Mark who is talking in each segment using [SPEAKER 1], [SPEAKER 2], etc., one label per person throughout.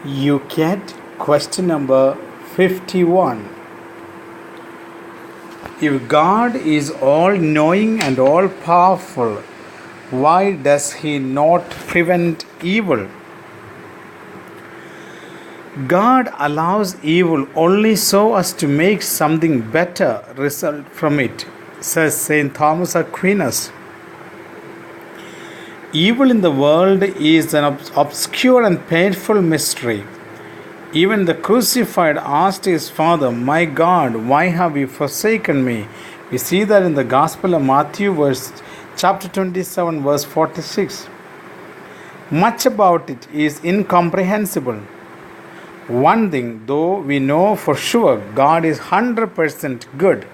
[SPEAKER 1] Youcat question number 51. If God is all knowing and all powerful, why does He not prevent evil? God allows evil only so as to make something better result from it, says St. Thomas Aquinas. Evil in the world is an obscure and painful mystery. Even the crucified asked his Father, "My God, why have you forsaken me?" We see that in the Gospel of Matthew, chapter 27, verse 46. Much about it is incomprehensible. One thing, though, we know for sure: God is 100% good.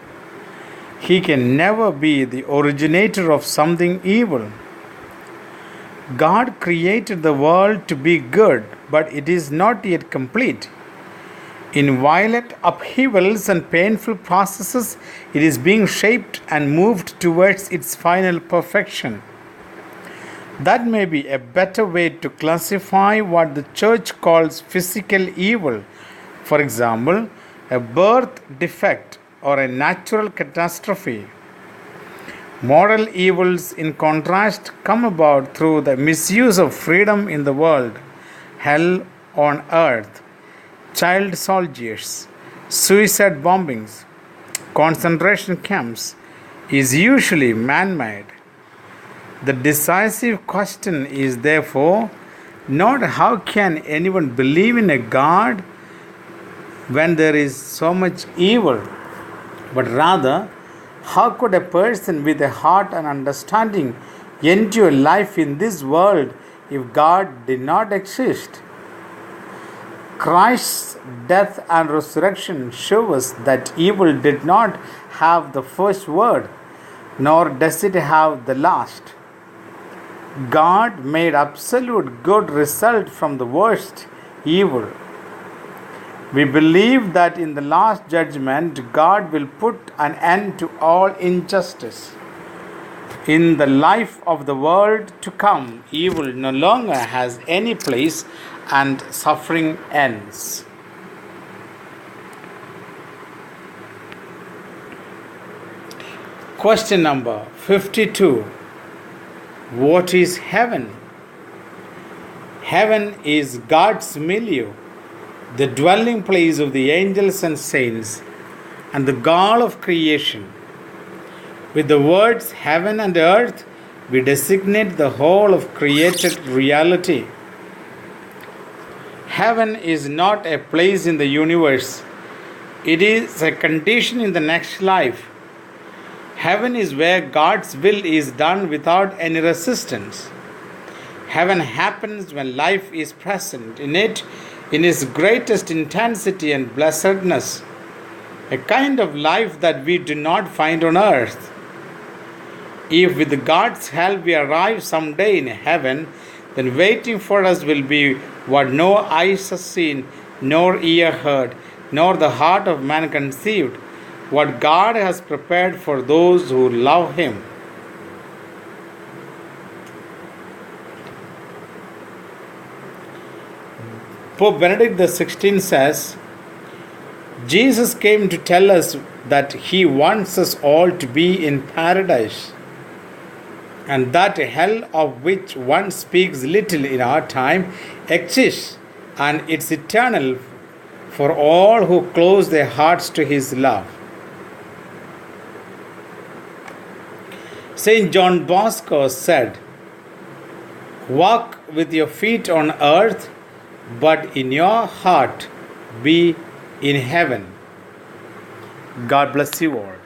[SPEAKER 1] He can never be the originator of something evil. God created the world to be good, but it is not yet complete. In violent upheavals and painful processes, it is being shaped and moved towards its final perfection. That may be a better way to classify what the Church calls physical evil. For example, a birth defect or a natural catastrophe. Moral evils, in contrast, come about through the misuse of freedom in the world, hell on earth, child soldiers, suicide bombings, concentration camps, is usually man-made. The decisive question is therefore not how can anyone believe in a God when there is so much evil, but rather how could a person with a heart and understanding endure life in this world if God did not exist? Christ's death and resurrection show us that evil did not have the first word, nor does it have the last. God made absolute good result from the worst evil. We believe that in the last judgment, God will put an end to all injustice. In the life of the world to come, evil no longer has any place and suffering ends. Question number 52. What is heaven? Heaven is God's milieu, the dwelling place of the angels and saints, and the goal of creation. With the words heaven and earth, we designate the whole of created reality. Heaven is not a place in the universe, it is a condition in the next life. Heaven is where God's will is done without any resistance. Heaven happens when life is present in it in its greatest intensity and blessedness, a kind of life that we do not find on earth. If with God's help we arrive someday in heaven, then waiting for us will be what no eyes have seen, nor ear heard, nor the heart of man conceived, what God has prepared for those who love Him. Pope Benedict XVI says, Jesus came to tell us that He wants us all to be in paradise, and that hell, of which one speaks little in our time, exists, and it's eternal for all who close their hearts to His love. St. John Bosco said, "Walk with your feet on earth, but in your heart be in heaven." God bless you all.